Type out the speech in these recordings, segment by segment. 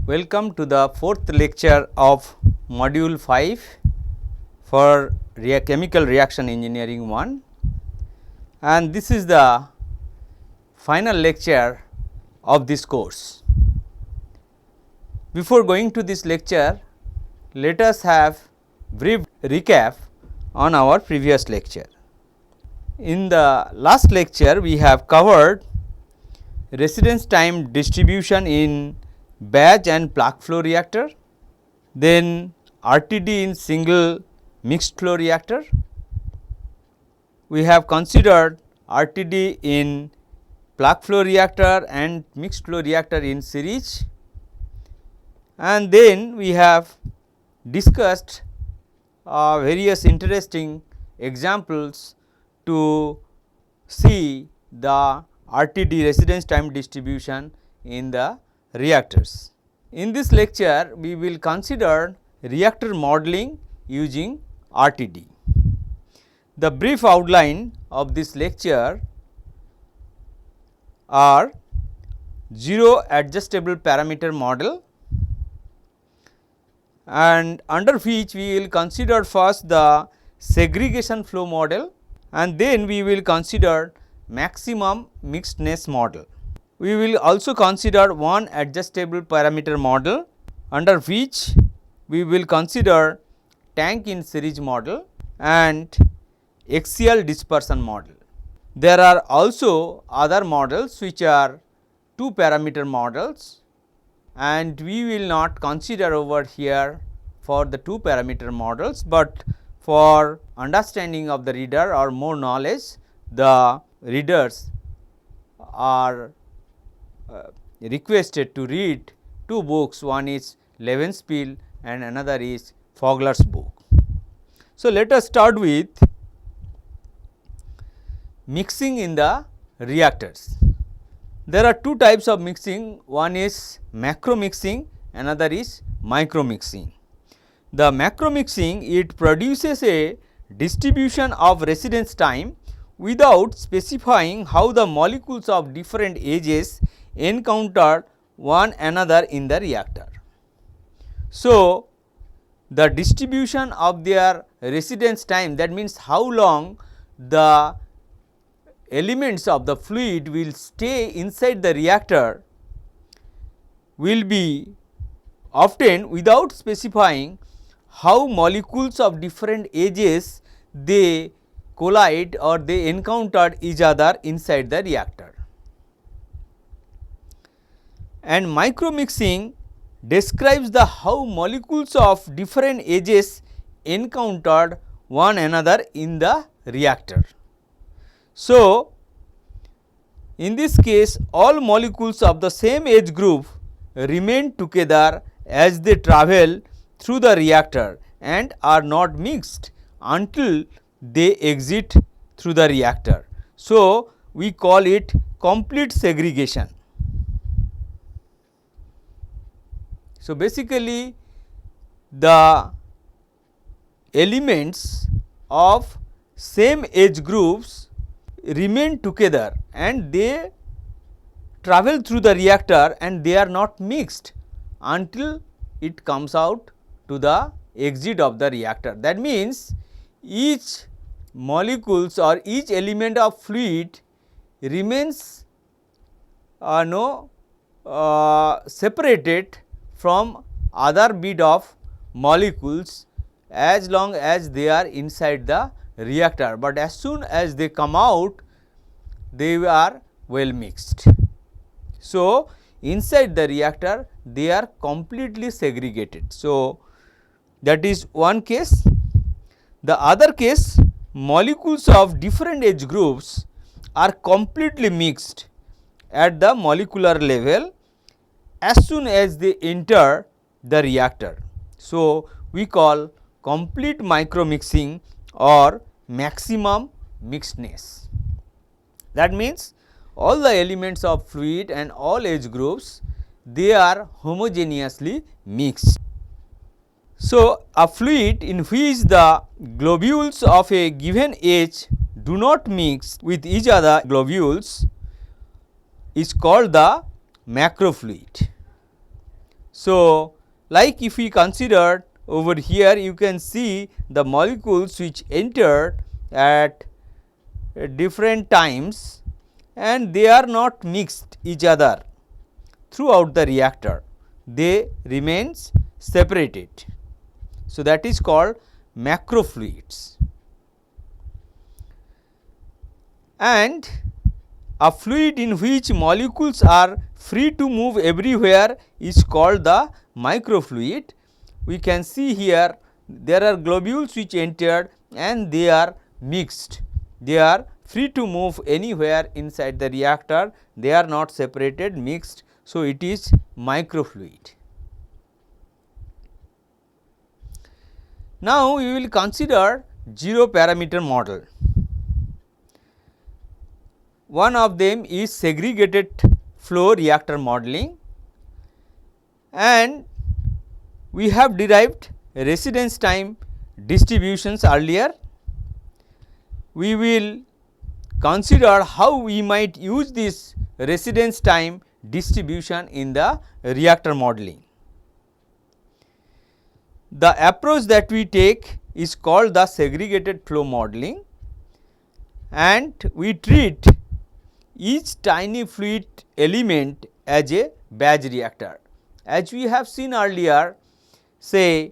Welcome to the fourth lecture of module 5 for chemical reaction engineering 1, and this is the final lecture of this course. Before going to this lecture, let us have brief recap on our previous lecture. In the last lecture, we have covered residence time distribution in batch and plug flow reactor, then RTD in single mixed flow reactor. We have considered RTD in plug flow reactor and mixed flow reactor in series, and then we have discussed various interesting examples to see the RTD residence time distribution in the reactors. In this lecture, we will consider reactor modeling using RTD. The brief outline of this lecture are zero adjustable parameter model, and under which we will consider first the segregation flow model, and then we will consider maximum mixedness model. We will also consider one adjustable parameter model, under which we will consider tank in series model and axial dispersion model. There are also other models which are two parameter models, and we will not consider over here for the two parameter models, but for understanding of the reader or more knowledge, the readers are requested to read two books, one is Levenspiel and another is Fogler's book. So, let us start with mixing in the reactors. There are two types of mixing, one is macro mixing, another is micro mixing. The macro mixing, it produces a distribution of residence time without specifying how the molecules of different ages encounter one another in the reactor. So, the distribution of their residence time, that means how long the elements of the fluid will stay inside the reactor, will be obtained without specifying how molecules of different ages they collide or they encounter each other inside the reactor. And micro mixing describes the how molecules of different ages encountered one another in the reactor. So, in this case all molecules of the same age group remain together as they travel through the reactor and are not mixed until they exit through the reactor. So, we call it complete segregation. So, basically the elements of same age groups remain together and they travel through the reactor and they are not mixed until it comes out to the exit of the reactor. That means, each molecules or each element of fluid remains separated from other bit of molecules as long as they are inside the reactor, but as soon as they come out they are well mixed. So, inside the reactor they are completely segregated. So, that is one case. The other case, molecules of different age groups are completely mixed at the molecular level as soon as they enter the reactor. So, we call complete micro mixing or maximum mixedness. That means, all the elements of fluid and all age groups they are homogeneously mixed. So, a fluid in which the globules of a given age do not mix with each other globules is called the macrofluid. So, like if we consider over here, you can see the molecules which entered at different times and they are not mixed each other throughout the reactor, they remains separated. So, that is called macrofluids. And a fluid in which molecules are free to move everywhere is called the microfluid. We can see here there are globules which entered and they are mixed, they are free to move anywhere inside the reactor, they are not separated, mixed. So, it is microfluid. Now, we will consider 0 parameter model. One of them is segregated flow reactor modeling, and we have derived residence time distributions earlier. We will consider how we might use this residence time distribution in the reactor modeling. The approach that we take is called the segregated flow modeling, and we treat each tiny fluid element as a batch reactor. As we have seen earlier, say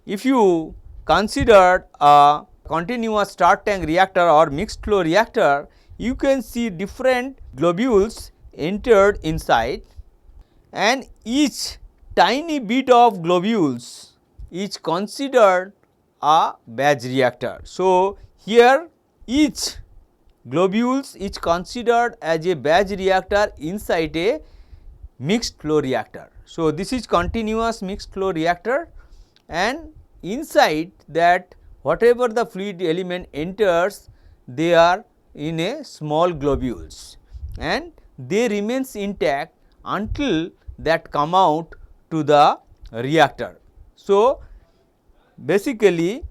if you consider a continuous start tank reactor or mixed flow reactor, you can see different globules entered inside and each tiny bit of globules is considered a batch reactor. So, here each globules is considered as a batch reactor inside a mixed flow reactor. So, this is continuous mixed flow reactor and inside that whatever the fluid element enters, they are in a small globules and they remains intact until that come out to the reactor. So, basically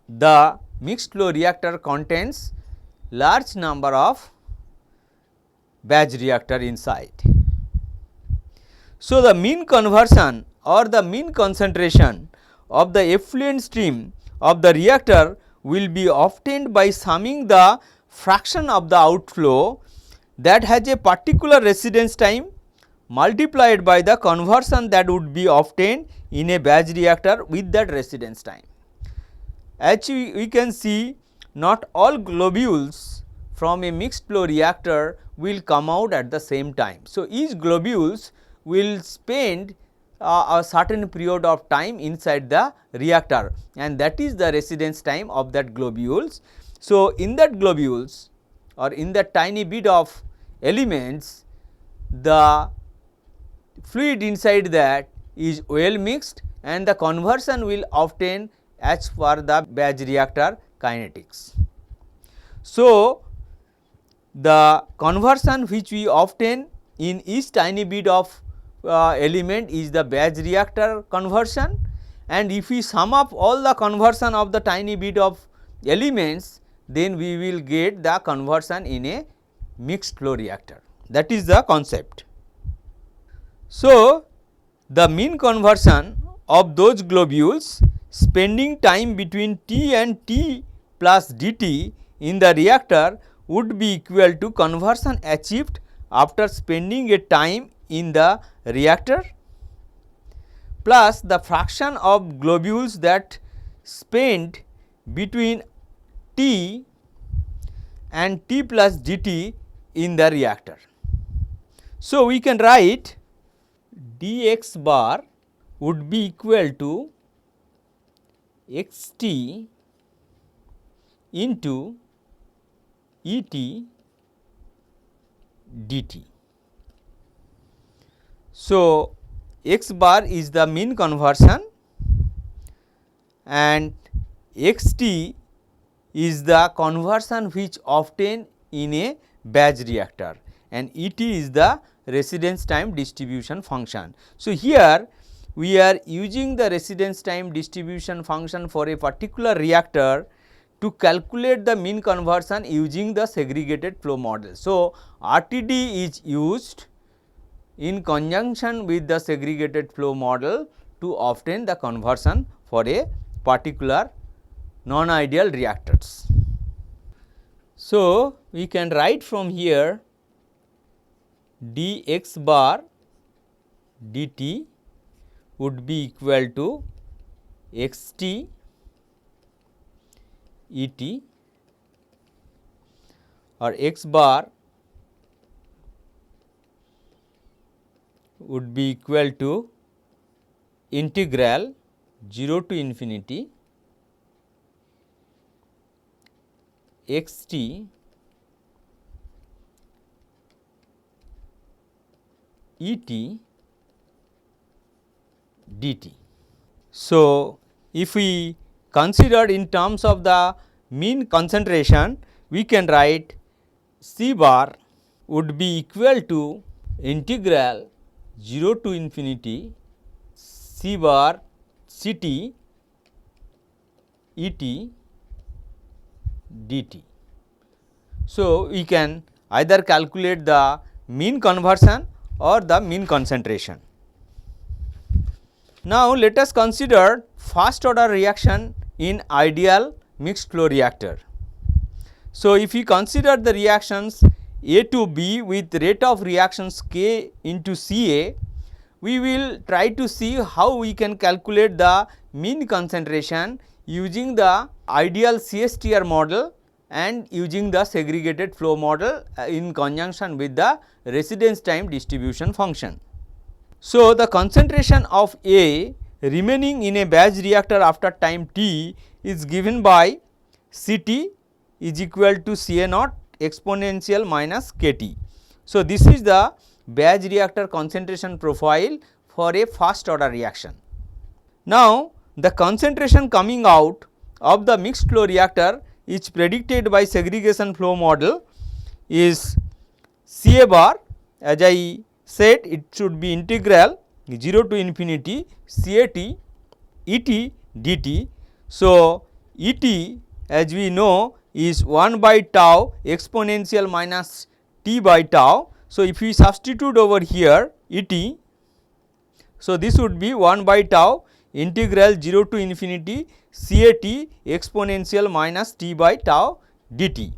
the mixed flow reactor contains large number of batch reactor inside. So, the mean conversion or the mean concentration of the effluent stream of the reactor will be obtained by summing the fraction of the outflow that has a particular residence time multiplied by the conversion that would be obtained in a batch reactor with that residence time. As we can see, not all globules from a mixed flow reactor will come out at the same time. So, each globules will spend a certain period of time inside the reactor and that is the residence time of that globules. So, in that globules or in that tiny bit of elements, the fluid inside that is well mixed and the conversion will obtain as per the batch reactor kinetics. So, the conversion which we obtain in each tiny bit of element is the batch reactor conversion, and if we sum up all the conversion of the tiny bit of elements, then we will get the conversion in a mixed flow reactor. That is the concept. So, the mean conversion of those globules spending time between T and T plus dt in the reactor would be equal to conversion achieved after spending a time in the reactor plus the fraction of globules that spend between T and T plus dt in the reactor. So, we can write dx bar would be equal to xt into Et dt. So, x bar is the mean conversion and xt is the conversion which obtained in a batch reactor and Et is the residence time distribution function. So, here we are using the residence time distribution function for a particular reactor to calculate the mean conversion using the segregated flow model. So, RTD is used in conjunction with the segregated flow model to obtain the conversion for a particular non-ideal reactors. So, we can write from here dx bar dt would be equal to xt et or x bar would be equal to integral 0 to infinity xt et dt. So, if we consider in terms of the mean concentration, we can write C bar would be equal to integral 0 to infinity C bar Ct Et dt. So, we can either calculate the mean conversion or the mean concentration. Now, let us consider first order reaction in ideal mixed flow reactor. So, if we consider the reactions A to B with rate of reactions K into Ca, we will try to see how we can calculate the mean concentration using the ideal CSTR model and using the segregated flow model in conjunction with the residence time distribution function. So, the concentration of A remaining in a batch reactor after time t is given by Ct is equal to Ca naught exponential minus Kt. So, this is the batch reactor concentration profile for a first order reaction. Now, the concentration coming out of the mixed flow reactor is predicted by segregation flow model is Ca bar, as I said, it should be integral 0 to infinity Cat Et dt. So, Et as we know is 1 by tau exponential minus t by tau. So, if we substitute over here Et, so this would be 1 by tau integral 0 to infinity Cat exponential minus t by tau dt.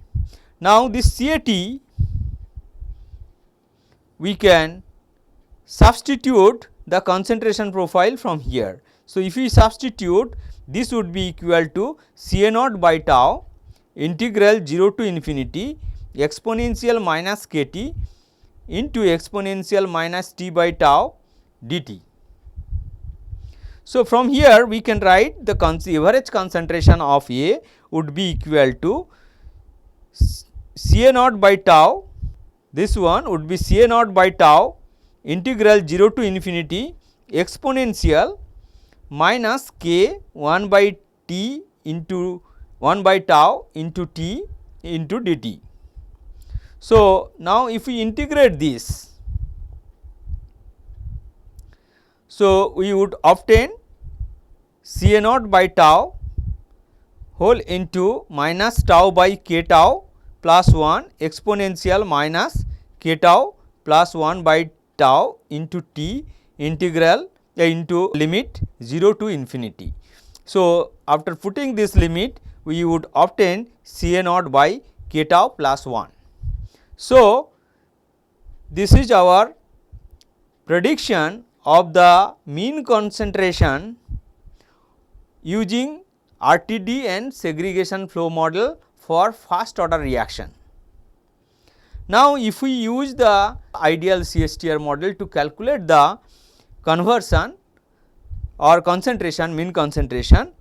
Now, this Cat we can substitute the concentration profile from here. So, if we substitute, this would be equal to Ca naught by tau integral 0 to infinity exponential minus Kt into exponential minus t by tau dt. So, from here we can write the average concentration of A would be equal to Ca naught by tau, this one would be Ca naught by tau integral 0 to infinity exponential minus k 1 by t into 1 by tau into t into dt. So, now if we integrate this, so we would obtain Ca naught by tau whole into minus tau by k tau plus 1 exponential minus k tau plus 1 by tau into t integral into limit 0 to infinity. So, after putting this limit, we would obtain Ca naught by k tau plus 1. So, this is our prediction of the mean concentration using RTD and segregation flow model for first order reaction. Now, if we use the ideal CSTR model to calculate the conversion or concentration, mean concentration,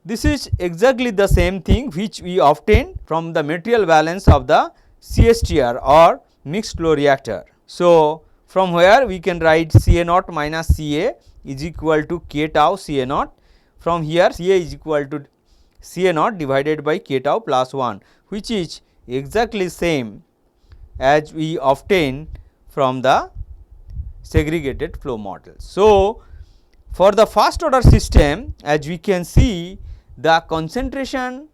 this is exactly the same thing which we obtain from the material balance of the CSTR or mixed flow reactor. So, from where we can write Ca naught minus Ca is equal to k tau Ca naught. From here Ca is equal to Ca naught divided by k tau plus 1, which is exactly same as we obtain from the segregated flow model. So, for the first order system, as we can see, the concentration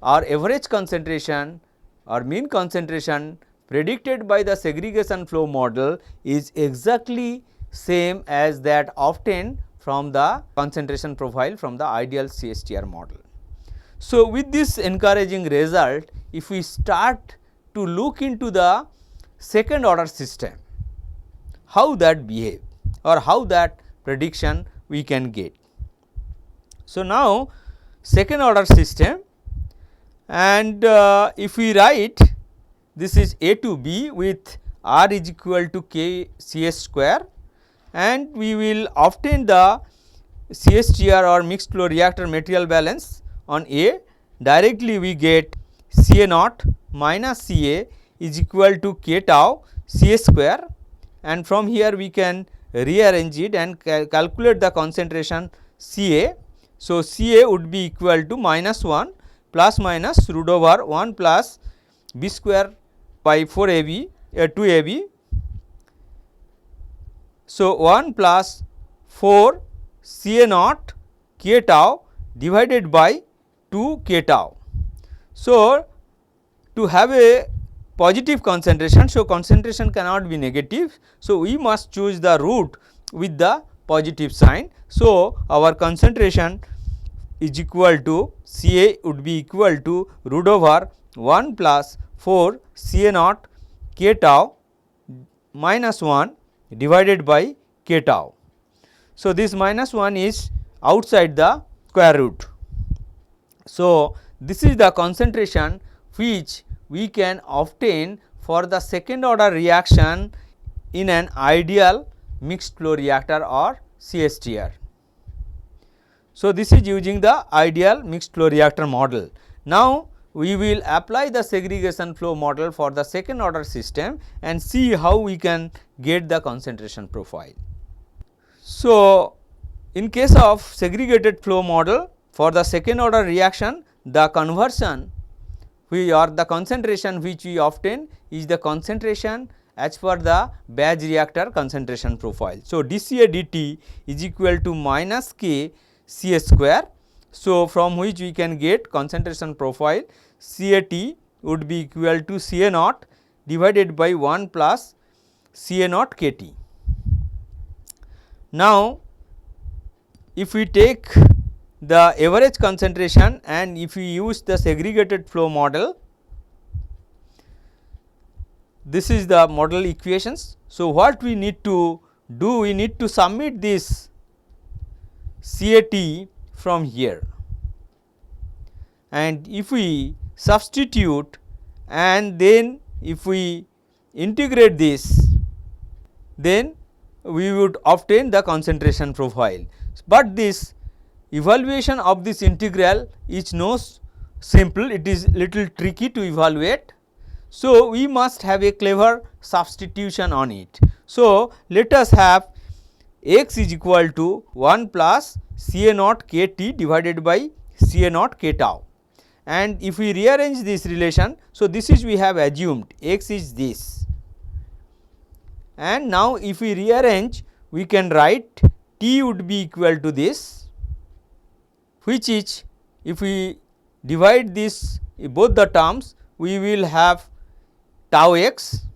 or average concentration or mean concentration predicted by the segregation flow model is exactly same as that obtained from the concentration profile from the ideal CSTR model. So, with this encouraging result, if we start to look into the second order system, how that behave or how that prediction we can get. So, now second order system, and if we write this is A to B with R is equal to K CS square, and we will obtain the CSTR or mixed flow reactor material balance on A. Directly we get Ca naught minus Ca is equal to K tau Ca square, and from here we can rearrange it and calculate the concentration Ca. So, Ca would be equal to minus 1 plus minus root over 1 plus B square by 4 AB 2 AB. So, 1 plus 4 Ca naught K tau divided by 2 K tau. So, to have a positive concentration, so concentration cannot be negative. So, we must choose the root with the positive sign. So, our concentration is equal to Ca would be equal to root over 1 plus 4 Ca naught K tau minus 1 divided by K tau. So, this minus 1 is outside the square root. So, this is the concentration which we can obtain for the second order reaction in an ideal mixed flow reactor or CSTR. So, this is using the ideal mixed flow reactor model. Now, we will apply the segregation flow model for the second order system and see how we can get the concentration profile. So, in case of segregated flow model for the second order reaction, the conversion or the concentration which we obtain is the concentration as per the batch reactor concentration profile. So, dCA dt is equal to minus K Ca square. So, from which we can get concentration profile Cat would be equal to Ca naught divided by 1 plus Ca naught Kt. Now, if we take the average concentration and if we use the segregated flow model, this is the model equations. So, what we need to do? We need to submit this Cat from here, and if we substitute and then if we integrate this, then we would obtain the concentration profile. But this evaluation of this integral is no simple, it is little tricky to evaluate. So, we must have a clever substitution on it. So, let us have x is equal to 1 plus Ca naught K T divided by Ca naught K tau, and if we rearrange this relation. So, this is we have assumed x is this, and now if we rearrange we can write T would be equal to this, which is if we divide this both the terms, we will have tau x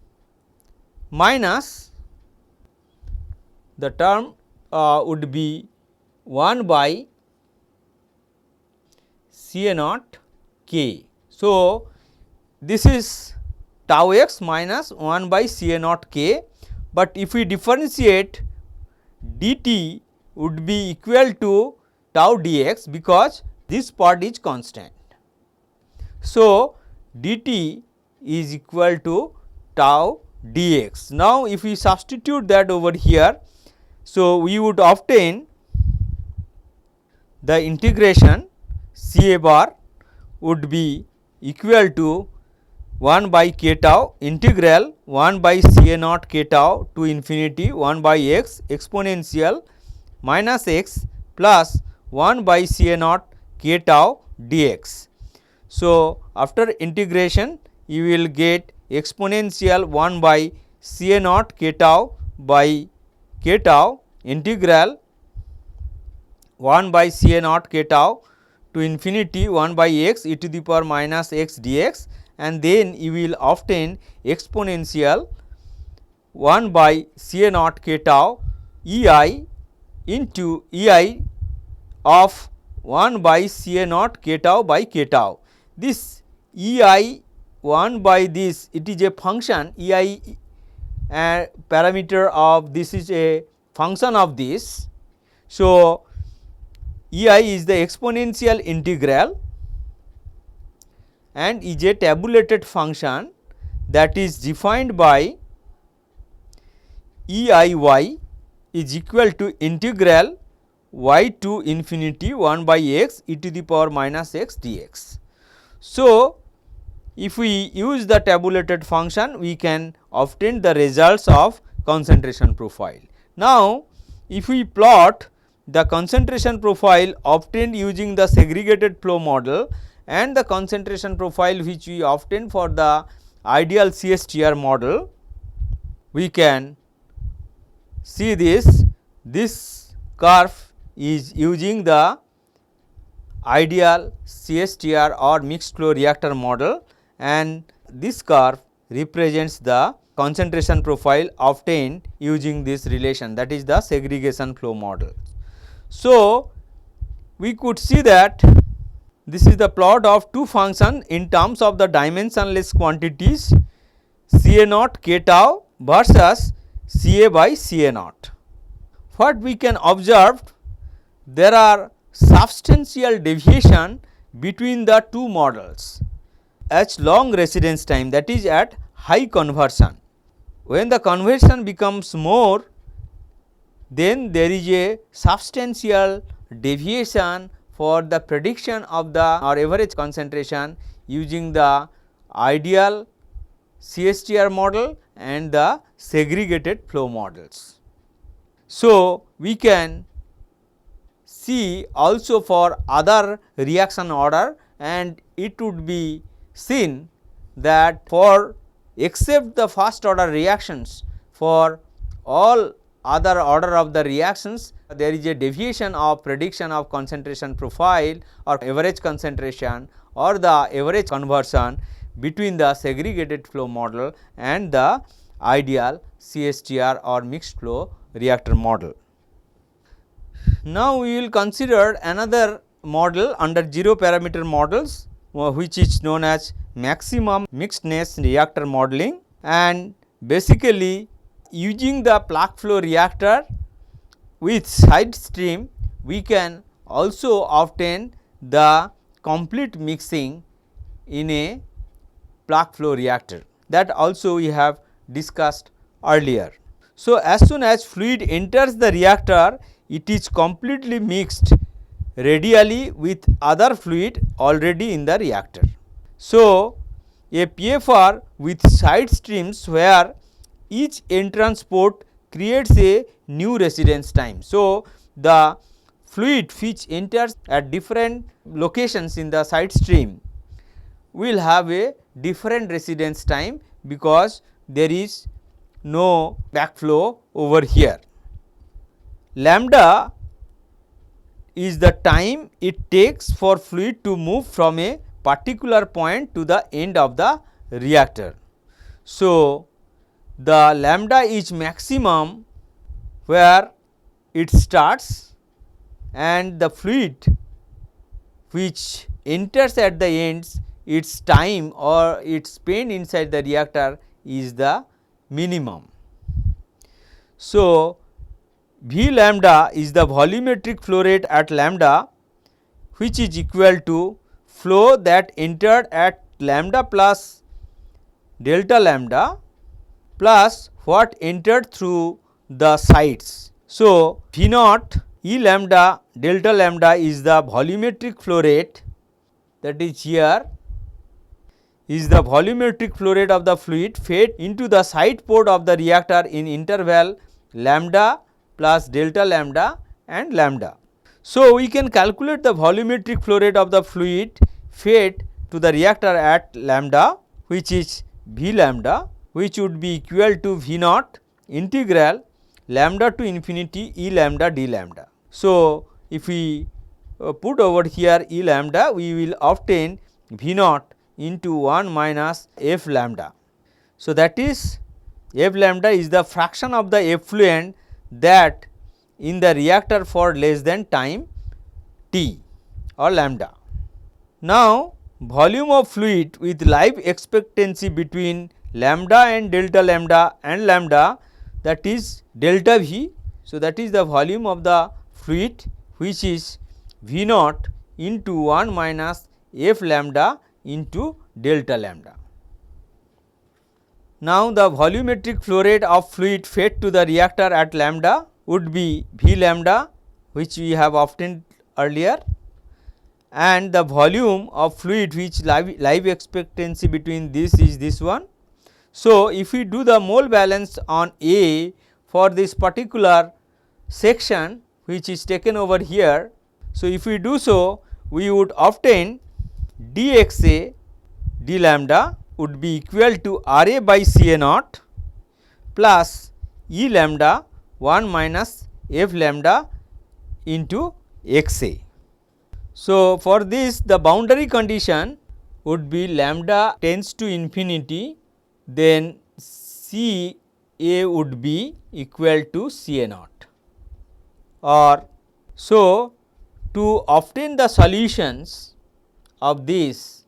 minus the term would be 1 by Ca naught K. So, this is tau x minus 1 by Ca naught K, but if we differentiate dt would be equal to tau dx because this part is constant. So, dt is equal to tau dx. Now, if we substitute that over here, so we would obtain the integration Ca bar would be equal to 1 by k tau integral 1 by Ca naught k tau to infinity 1 by x exponential minus x plus 1 by Ca naught k tau dx. So, after integration you will get exponential 1 by Ca naught k tau by k tau integral 1 by Ca naught k tau to infinity 1 by x e to the power minus x dx, and then you will obtain exponential 1 by Ca naught k tau Ei into Ei of 1 by Ca naught k tau by k tau. This Ei 1 by this, it is a function Ei parameter of this is a function of this. So, Ei is the exponential integral and is a tabulated function that is defined by Eiy is equal to integral y to infinity 1 by x e to the power minus x dx. So, if we use the tabulated function, we can obtain the results of concentration profile. Now, if we plot the concentration profile obtained using the segregated flow model and the concentration profile which we obtain for the ideal CSTR model, we can see this curve is using the ideal CSTR or mixed flow reactor model, and this curve represents the concentration profile obtained using this relation, that is the segregation flow model. So, we could see that this is the plot of two functions in terms of the dimensionless quantities Ca naught k tau versus Ca by Ca naught. What we can observe, there are substantial deviation between the two models at long residence time, that is at high conversion. When the conversion becomes more, then there is a substantial deviation for the prediction of the or average concentration using the ideal CSTR model and the segregated flow models. So, we can see also for other reaction order, and it would be seen that for except the first order reactions, for all other order of the reactions, there is a deviation of prediction of concentration profile or average concentration or the average conversion between the segregated flow model and the ideal CSTR or mixed flow reactor model. Now, we will consider another model under 0 parameter models, which is known as maximum mixedness reactor modeling, and basically using the plug flow reactor with side stream, we can also obtain the complete mixing in a plug flow reactor, that also we have discussed earlier. So, as soon as fluid enters the reactor, it is completely mixed radially with other fluid already in the reactor. So, a PFR with side streams where each entrance port creates a new residence time. So, the fluid which enters at different locations in the side stream will have a different residence time, because there is no backflow over here. Lambda is the time it takes for fluid to move from a particular point to the end of the reactor. So, the lambda is maximum where it starts, and the fluid which enters at the ends, its time or its spent inside the reactor is the minimum. So, V lambda is the volumetric flow rate at lambda, which is equal to flow that entered at lambda plus delta lambda plus what entered through the sides. So, V naught E lambda delta lambda is the volumetric flow rate, that is here is the volumetric flow rate of the fluid fed into the side port of the reactor in interval lambda plus delta lambda and lambda. So, we can calculate the volumetric flow rate of the fluid fed to the reactor at lambda, which is V lambda, which would be equal to V naught integral lambda to infinity E lambda d lambda. So, if we put over here E lambda, we will obtain V naught into 1 minus F lambda. So, that is F lambda is the fraction of the effluent that in the reactor for less than time t or lambda. Now, volume of fluid with life expectancy between lambda and lambda, that is delta V. So, that is the volume of the fluid which is V naught into 1 minus F lambda into delta lambda. Now, the volumetric flow rate of fluid fed to the reactor at lambda would be V lambda, which we have obtained earlier, and the volume of fluid which life expectancy between this is this one. So, if we do the mole balance on A for this particular section which is taken over here. So, if we do so, we would obtain dxa d lambda would be equal to R A by C A naught plus E lambda 1 minus F lambda into x A. So, for this the boundary condition would be lambda tends to infinity, then C A would be equal to C A naught, or so to obtain the solutions of this,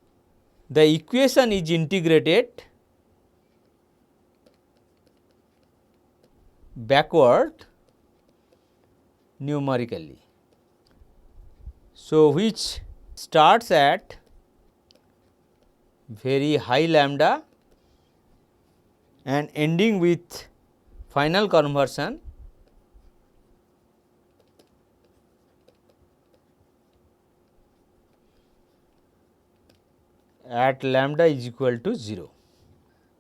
the equation is integrated backward numerically. So, which starts at very high lambda and ending with final conversion at lambda is equal to 0.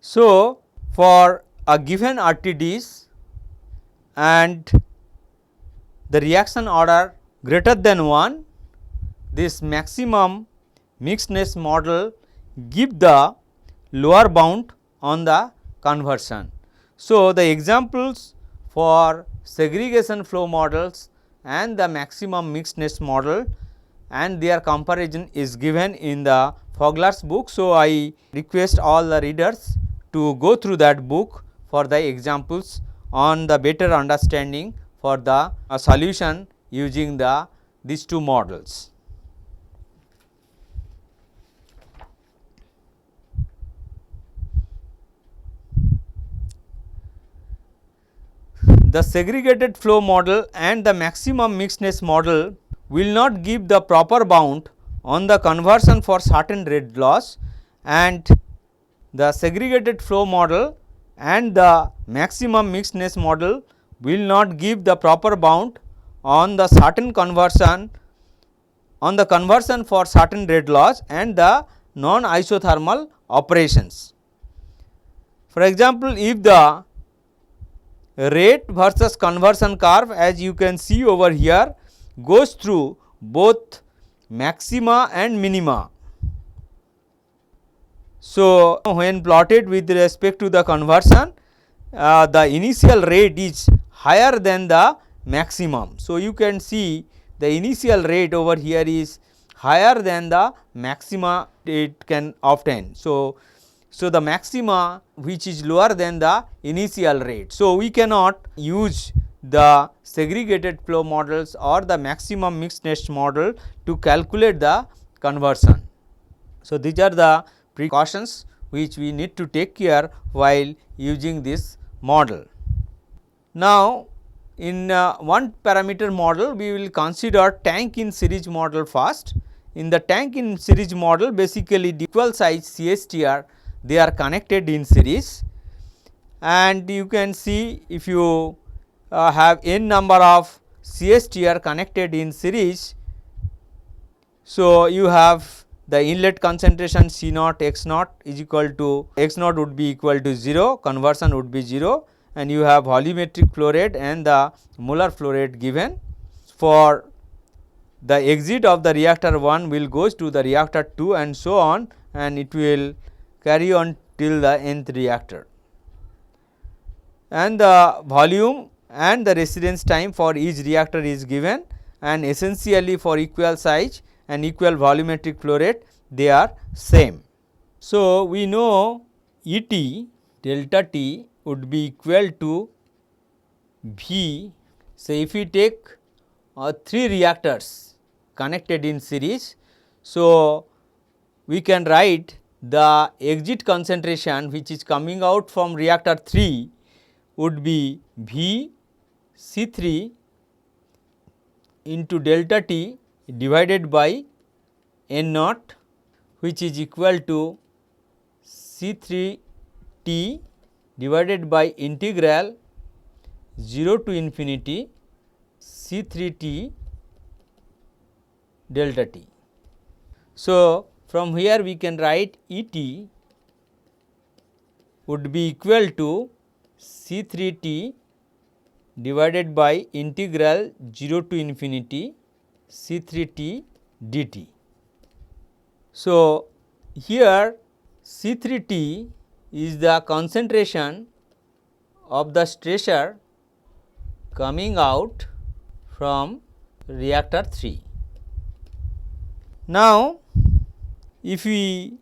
So, for a given RTDs and the reaction order greater than 1, this maximum mixedness model give the lower bound on the conversion. So, the examples for segregation flow models and the maximum mixedness model and their comparison is given in the Fogler's book. So, I request all the readers to go through that book for the examples on the better understanding for the solution using these two models. The segregated flow model and the maximum mixedness model will not give the proper bound on the conversion for certain rate loss, and the segregated flow model and the maximum mixedness model will not give the proper bound on the certain conversion for certain rate loss and the non isothermal operations. For example, if the rate versus conversion curve, as you can see over here, goes through both maxima and minima. So, when plotted with respect to the conversion, the initial rate is higher than the maximum. So, you can see the initial rate over here is higher than the maxima it can obtain. So, the maxima which is lower than the initial rate. So, we cannot use the segregated flow models or the maximum mixedness model to calculate the conversion. So, these are the precautions which we need to take care while using this model. Now, in one parameter model we will consider tank in series model first. In the tank in series model, basically equal size CSTR they are connected in series, and you can see if you have n number of CSTR connected in series. So, you have the inlet concentration C naught x naught is equal to x naught would be equal to 0, conversion would be 0, and you have volumetric flow rate and the molar flow rate given. For the exit of the reactor 1 will goes to the reactor 2 and so on, and it will carry on till the nth reactor, and the volume and the residence time for each reactor is given, and essentially for equal size and equal volumetric flow rate they are same. So, we know E t delta t would be equal to V. So, if we take 3 reactors connected in series, so we can write the exit concentration which is coming out from reactor 3 would be V C3 into delta t divided by N naught, which is equal to C3 t divided by integral 0 to infinity C3 t delta t. So, from here we can write E t would be equal to C3 t divided by integral 0 to infinity C3 t dt. So, here C3 t is the concentration of the stressor coming out from reactor 3. Now, if we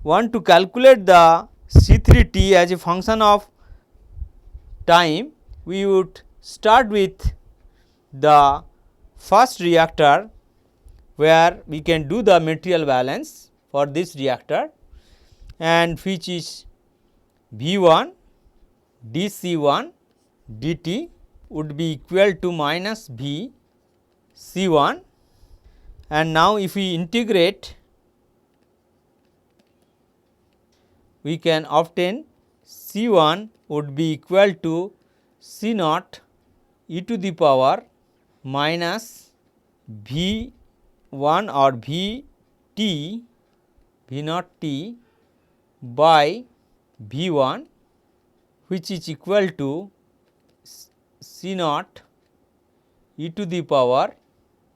want to calculate the C3 t as a function of time, we would start with the first reactor where we can do the material balance for this reactor, and which is V1 dC1 dt would be equal to minus V C1, and now if we integrate, we can obtain C1 would be equal to C naught e to the power minus V 1 or V t V naught t by V 1, which is equal to C naught e to the power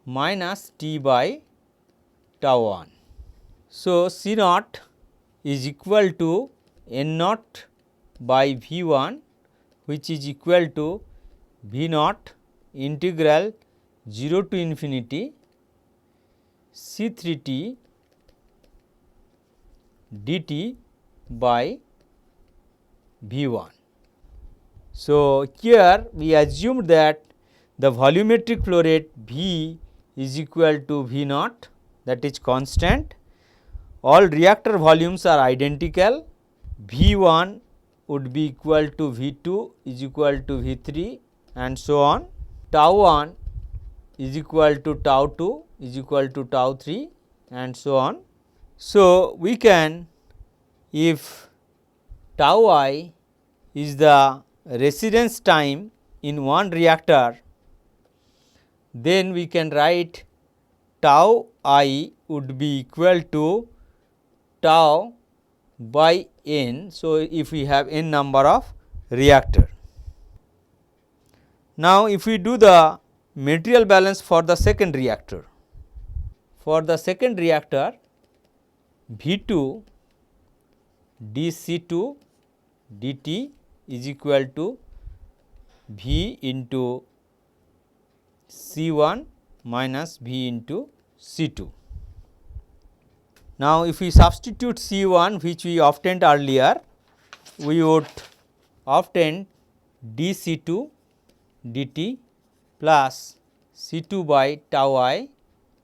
minus t by tau 1. So, C naught is equal to N naught by V 1, which is equal to V naught integral 0 to infinity C3 t dt by V 1. So, here we assumed that the volumetric flow rate V is equal to V naught, that is constant. All reactor volumes are identical. V 1 would be equal to V 2 is equal to V 3 and so on. Tau 1 is equal to tau 2 is equal to tau 3 and so on. So, we can, if tau I is the residence time in one reactor, then we can write tau I would be equal to tau by n. So, if we have n number of reactor. Now, if we do the material balance for the second reactor, for the second reactor V 2 dC2 dt is equal to V into C1 minus V into C2. Now, if we substitute C1 which we obtained earlier, we would obtain dC2 dt plus C2 by tau I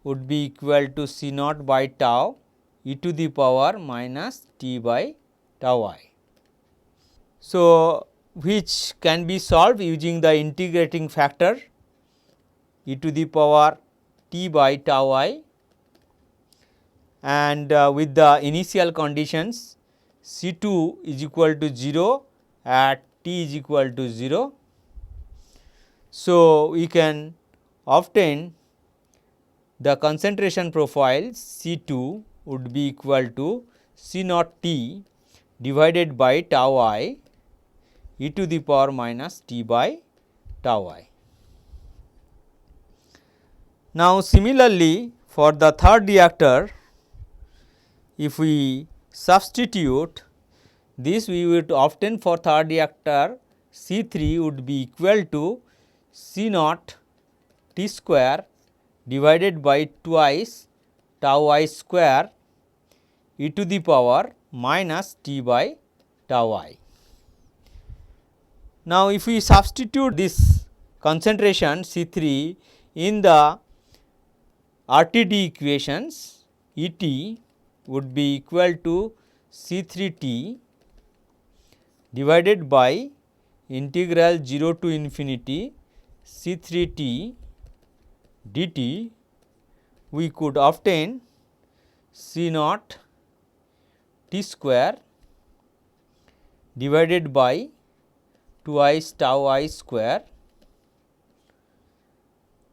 would be equal to C naught by tau e to the power minus t by tau I. So, which can be solved using the integrating factor e to the power t by tau I, and with the initial conditions C2 is equal to 0 at t is equal to 0. So, we can obtain the concentration profile C2 would be equal to C naught t divided by tau I e to the power minus t by tau I. Now, similarly for the third reactor, if we substitute this, we would obtain for third reactor C3 would be equal to C naught t square divided by twice tau I square e to the power minus T by tau I. Now, if we substitute this concentration C3 in the RTD equations, ET would be equal to C3T divided by integral 0 to infinity C3T dt. We could obtain C naught T square divided by twice tau I square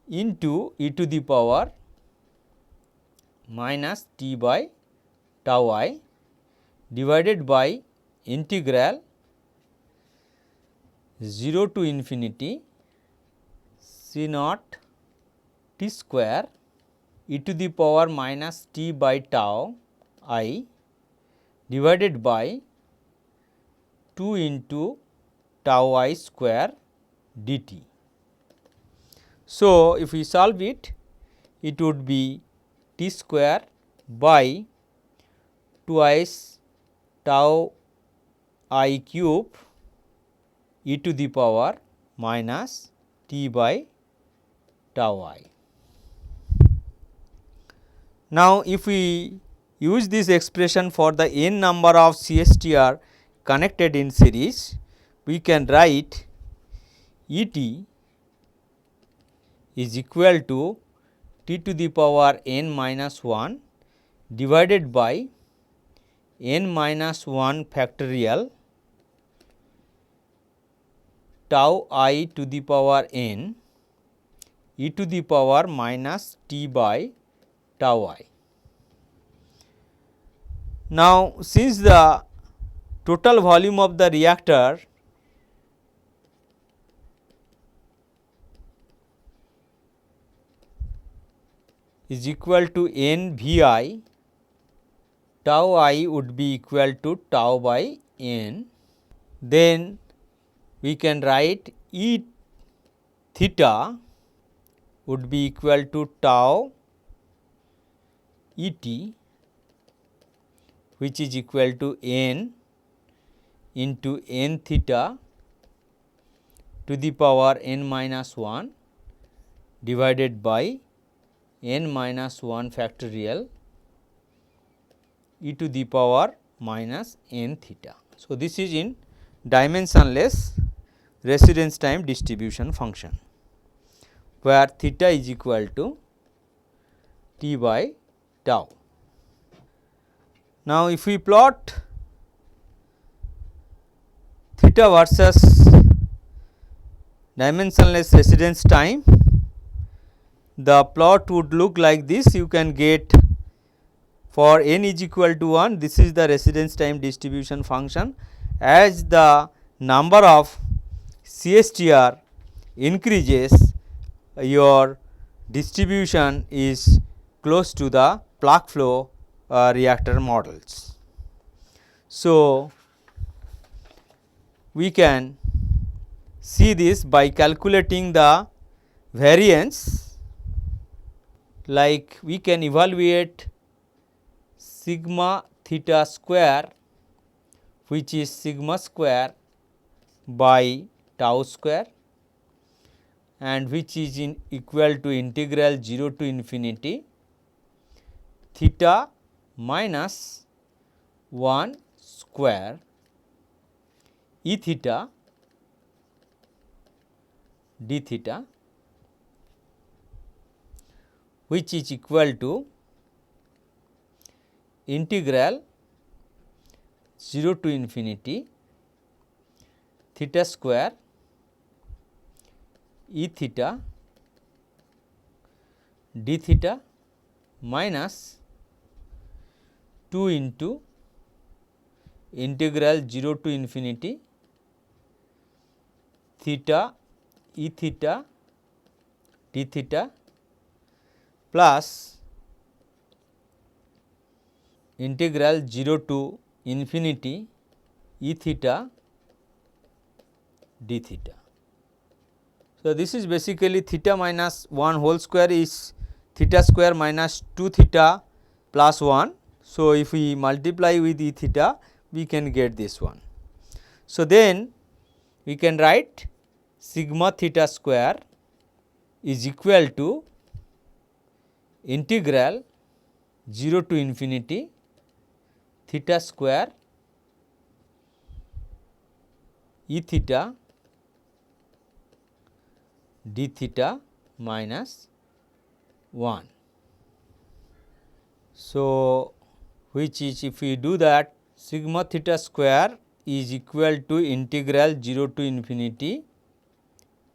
into e to the power minus T by tau I divided by integral 0 to infinity C naught T square e to the power minus T by tau I divided by 2 into tau I square dt. So, if we solve it, it would be T square by twice tau I cube e to the power minus T by tau I. Now, if we use this expression for the n number of CSTR connected in series, we can write E t is equal to T to the power n minus 1 divided by n minus 1 factorial tau I to the power n e to the power minus T by tau I. Now, since the total volume of the reactor is equal to n V I, tau I would be equal to tau by n, then we can write E theta would be equal to tau E t, which is equal to n into n theta to the power n minus 1 divided by n minus 1 factorial e to the power minus n theta. So, this is in dimensionless residence time distribution function, where theta is equal to T by tau. Now, if we plot theta versus dimensionless residence time, the plot would look like this. You can get for n is equal to 1, this is the residence time distribution function. As the number of CSTR increases, your distribution is close to the plug flow reactor models. So, we can see this by calculating the variance, like we can evaluate sigma theta square, which is sigma square by tau square, and which is equal to integral 0 to infinity theta minus 1 square E theta d theta, which is equal to integral 0 to infinity theta square E theta d theta minus 2 into integral 0 to infinity theta E theta d theta plus integral 0 to infinity E theta d theta. So, this is basically theta minus 1 whole square is theta square minus 2 theta plus 1. So, if we multiply with E theta, we can get this one. So, then we can write sigma theta square is equal to integral 0 to infinity theta square E theta d theta minus 1. So, which is, if we do that, sigma theta square is equal to integral 0 to infinity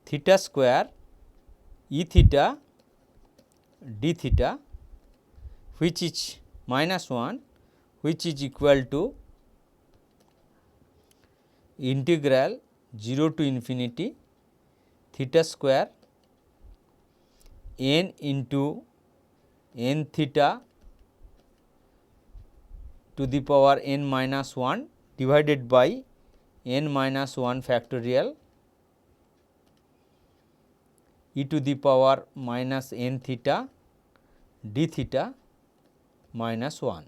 theta square E theta d theta, which is minus 1, which is equal to integral 0 to infinity theta square n into n theta to the power n minus 1 divided by n minus 1 factorial e to the power minus n theta d theta minus 1.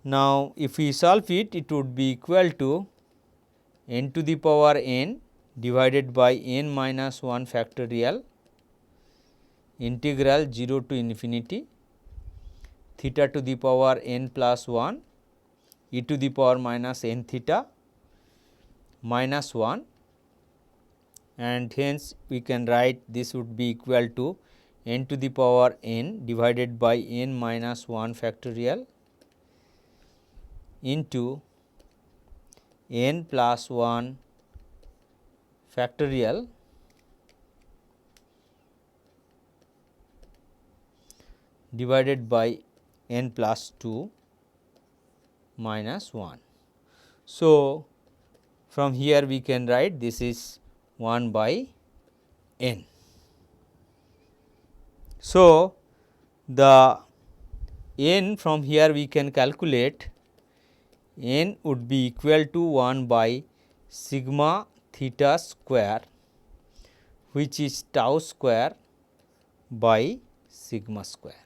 Now, if we solve it, it would be equal to n to the power n divided by n minus 1 factorial integral 0 to infinity theta to the power n plus 1 e to the power minus n theta minus 1, and hence we can write this would be equal to n to the power n divided by n minus 1 factorial into n plus 1 factorial divided by n plus 2 minus 1. So, from here we can write this is 1 by n. So, the n from here we can calculate, n would be equal to 1 by sigma theta square, which is tau square by sigma square.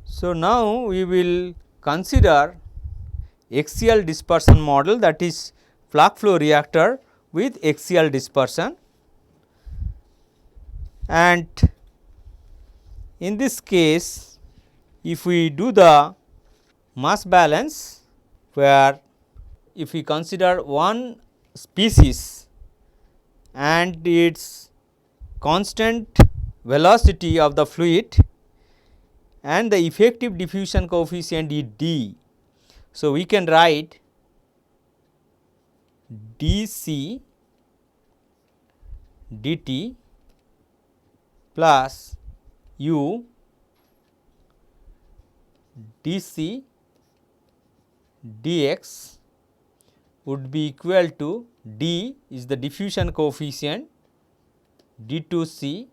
So, now we will consider axial dispersion model, that is plug flow reactor with axial dispersion, and in this case if we do the mass balance, where if we consider one species and its constant velocity of the fluid and the effective diffusion coefficient is d. So, we can write dC dt plus u dC dx would be equal to d is the diffusion coefficient d2c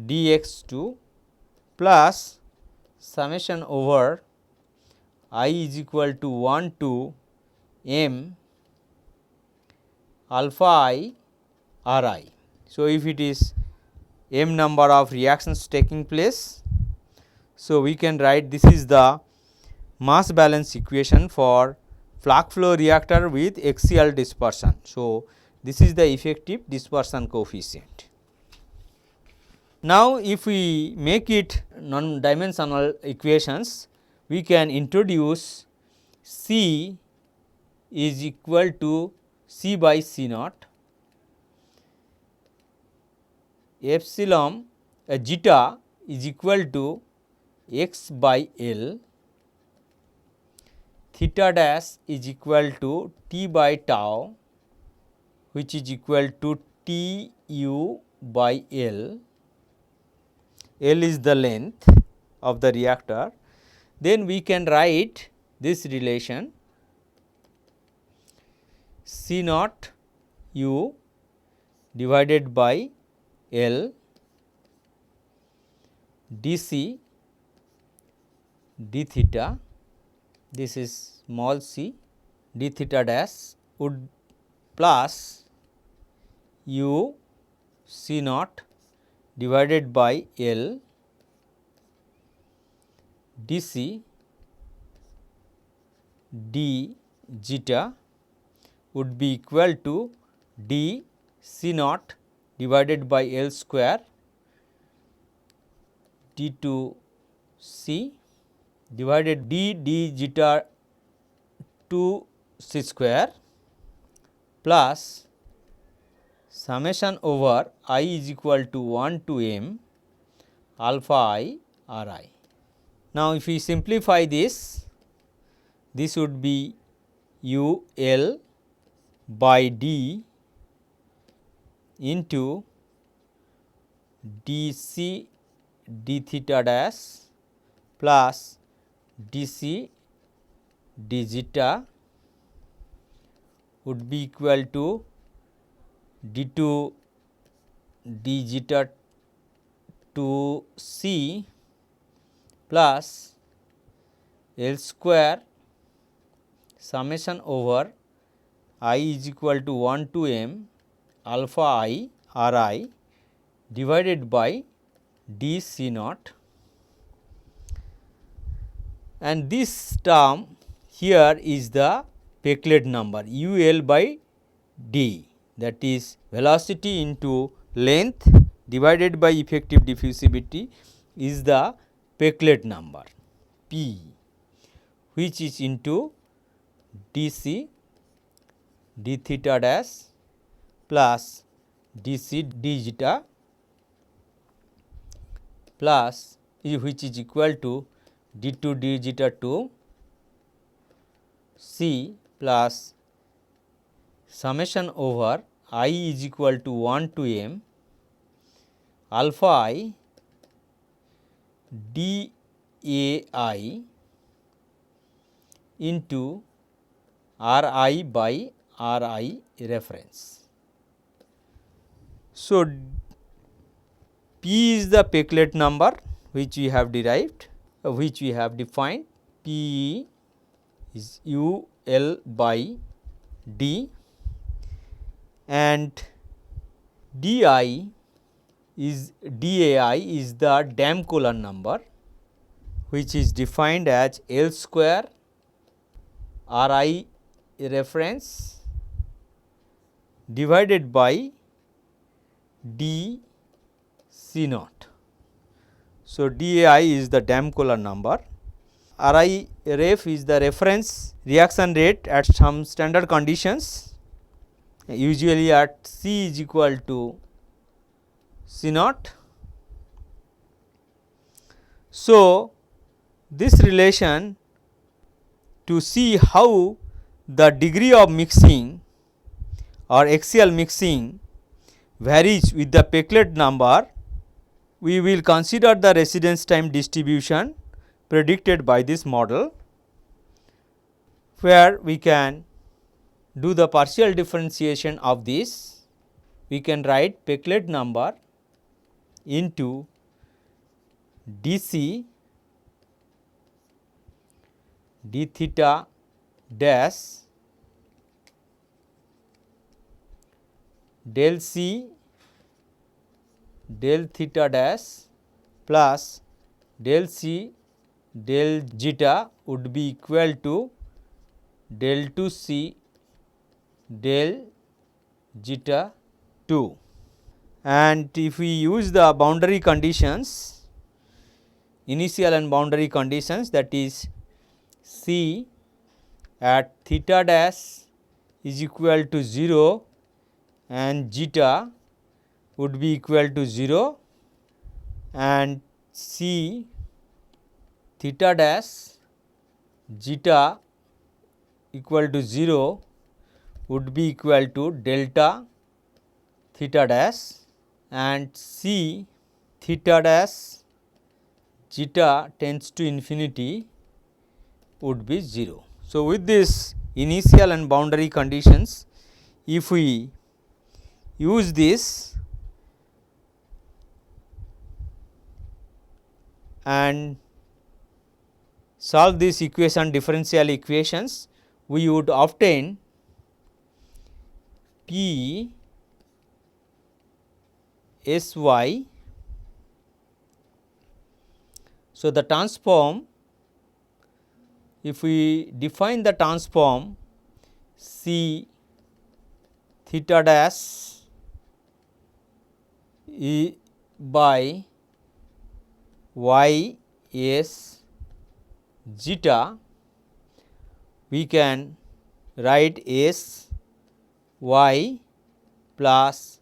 dx2 plus summation over I is equal to 1 to m alpha I r I. So, if it is m number of reactions taking place, so we can write this is the mass balance equation for plug flow reactor with axial dispersion. So, this is the effective dispersion coefficient. Now, if we make it non-dimensional equations, we can introduce C is equal to C by C naught, epsilon zeta is equal to x by L, theta dash is equal to T by tau, which is equal to T u by L. L is the length of the reactor. Then we can write this relation C naught u divided by L dC d theta, this is small c, d theta dash would plus u C naught divided by L dc d zeta would be equal to d c naught divided by L square d2 c divided d zeta 2 c square plus summation over I is equal to 1 to m alpha I r I. Now, if we simplify this, this would be u L by d into d c d theta dash plus d c d zeta would be equal to d2 d zeta 2 c plus L square summation over I is equal to 1 to m alpha I r I divided by d c naught, and this term here is the Peclet number u L by d, that is velocity into length divided by effective diffusivity is the Peclet number P, which is into d c d theta dash plus d c d zeta plus which is equal to d2 d zeta 2 c plus summation over I is equal to 1 to m alpha I d a I into r I by r I reference. So, P is the Peclet number which we have derived, which we have defined. P is u L by d, and d I is d a I is the Damn-Coulomb number, which is defined as L square r I reference divided by d c naught. So, d a I is the Damn-Coulomb number, r I ref is the reference reaction rate at some standard conditions, usually at C is equal to C naught. So, this relation, to see how the degree of mixing or axial mixing varies with the Peclet number, we will consider the residence time distribution predicted by this model, where we can do the partial differentiation of this. We can write Peclet number into d c d theta dash del c del theta dash plus del c del zeta would be equal to del 2 c del zeta 2. And if we use the boundary conditions, initial and boundary conditions, that is C at theta dash is equal to 0 and zeta would be equal to 0, and C theta dash zeta equal to 0 would be equal to delta theta dash, and C theta dash zeta tends to infinity would be 0. So, with this initial and boundary conditions, if we use this and solve this equation, differential equations, we would obtain P S y. So, the transform if we define the transform C theta dash E by y s zeta, we can write s y plus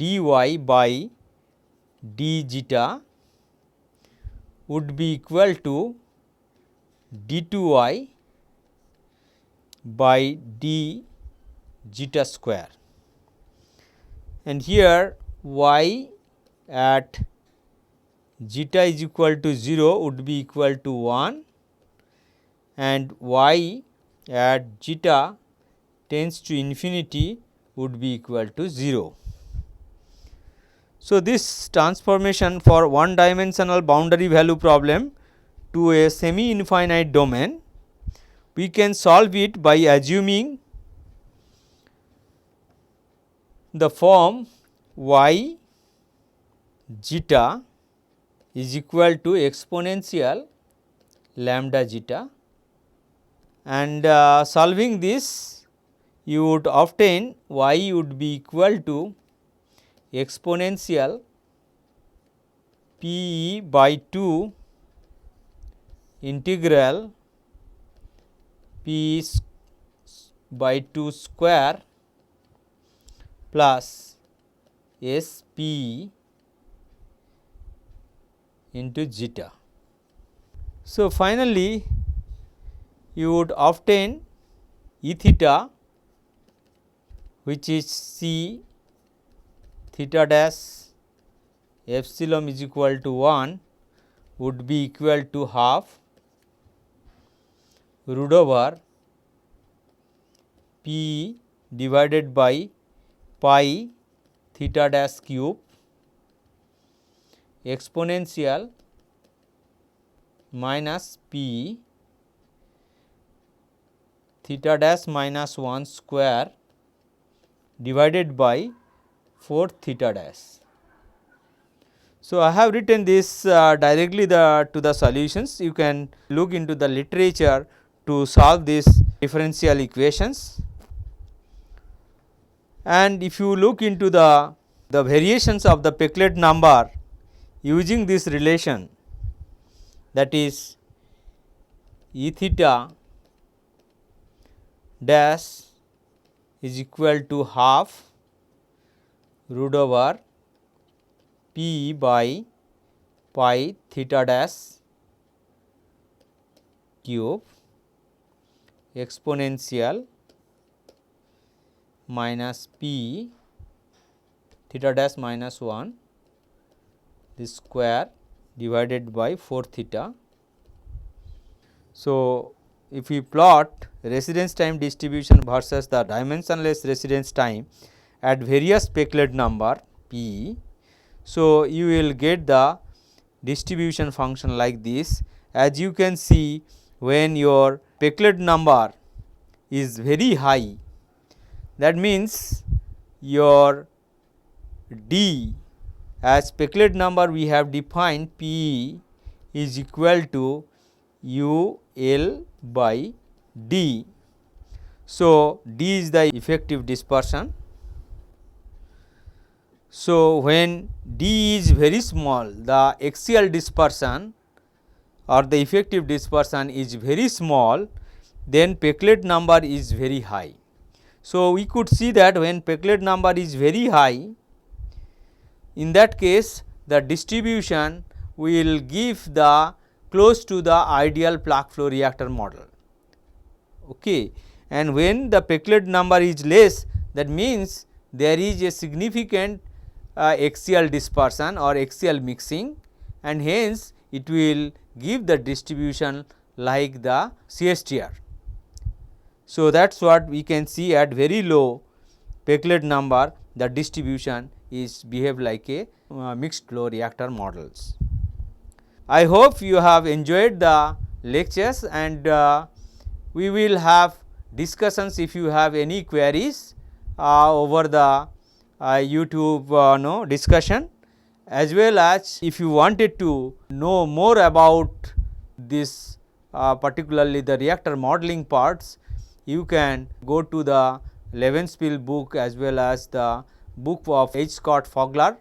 dy by d zeta would be equal to d2y by d zeta square, and here y at zeta is equal to 0 would be equal to 1 and y at zeta tends to infinity would be equal to 0. So, this transformation for one dimensional boundary value problem to a semi infinite domain, we can solve it by assuming the form y zeta is equal to exponential lambda zeta, and solving this you would obtain y would be equal to exponential p e by 2 integral p by 2 square plus s p into zeta. So, finally, you would obtain E theta, which is C theta dash epsilon is equal to 1 would be equal to half root over p divided by pi theta dash cube exponential minus p theta dash minus 1 square divided by 4 theta dash. So, I have written this directly to the solutions. You can look into the literature to solve these differential equations, and if you look into the variations of the Peclet number using this relation, that is E theta dash is equal to half root over p by pi theta dash cube exponential minus p theta dash minus 1 this square divided by 4 theta. So, if we plot residence time distribution versus the dimensionless residence time at various Peclet number p, so you will get the distribution function like this. As you can see, when your Peclet number is very high, that means your d as Peclet number we have defined p is equal to u l by d. So, d is the effective dispersion. So, when d is very small, the axial dispersion or the effective dispersion is very small, then Peclet number is very high. So, we could see that when Peclet number is very high, in that case the distribution will give the close to the ideal plug flow reactor model. Okay. And when the Peclet number is less, that means there is a significant axial dispersion or axial mixing, and hence it will give the distribution like the CSTR. So, that is what we can see at very low Peclet number, the distribution is behave like a mixed flow reactor models. I hope you have enjoyed the lectures, and we will have discussions if you have any queries over the YouTube discussion, as well as if you wanted to know more about this particularly the reactor modeling parts, you can go to the Levenspiel book as well as the book of H. Scott Fogler,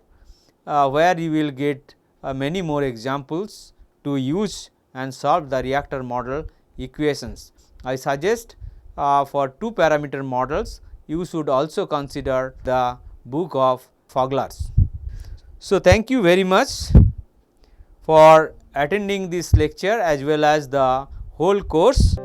where you will get many more examples to use and solve the reactor model equations. I suggest for 2 parameter models you should also consider the book of Fogler's. So, thank you very much for attending this lecture as well as the whole course.